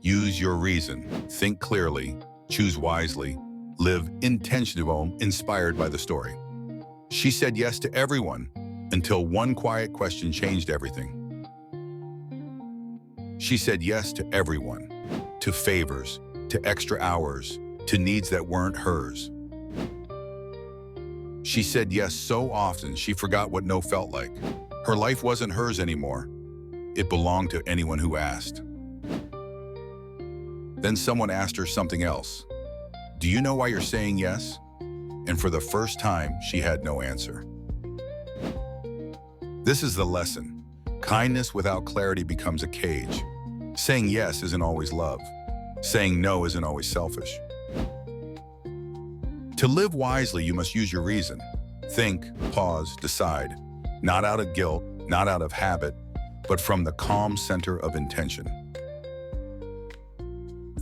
Use your reason. Think clearly. Choose wisely. Live intentional, inspired by the story. She said yes to everyone until one quiet question changed everything. She said yes to everyone, to favors, to extra hours, to needs that weren't hers. She said yes so often she forgot what no felt like. Her life wasn't hers anymore. It belonged to anyone who asked. Then someone asked her something else. Do you know why you're saying yes? And for the first time, she had no answer. This is the lesson. Kindness without clarity becomes a cage. Saying yes isn't always love. Saying no isn't always selfish. To live wisely, you must use your reason. Think, pause, decide. Not out of guilt, not out of habit, but from the calm center of intention.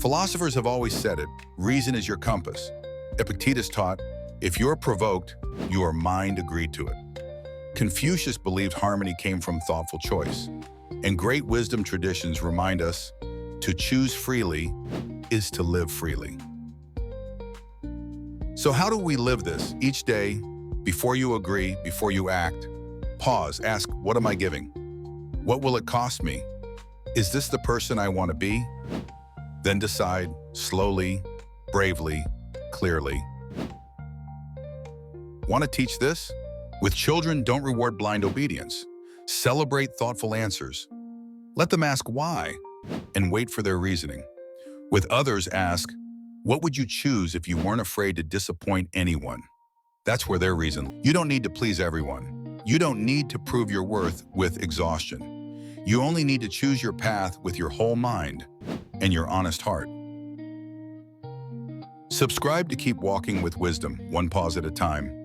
Philosophers have always said it, reason is your compass. Epictetus taught, if you're provoked, your mind agreed to it. Confucius believed harmony came from thoughtful choice. And great wisdom traditions remind us, to choose freely is to live freely. So how do we live this? Each day, before you agree, before you act, pause, ask, what am I giving? What will it cost me? Is this the person I want to be? Then decide, slowly, bravely, clearly. Want to teach this? With children, don't reward blind obedience. Celebrate thoughtful answers. Let them ask why, and wait for their reasoning. With others, ask, what would you choose if you weren't afraid to disappoint anyone? That's where their reason. You don't need to please everyone. You don't need to prove your worth with exhaustion. You only need to choose your path with your whole mind and your honest heart. Subscribe to keep walking with wisdom, one pause at a time.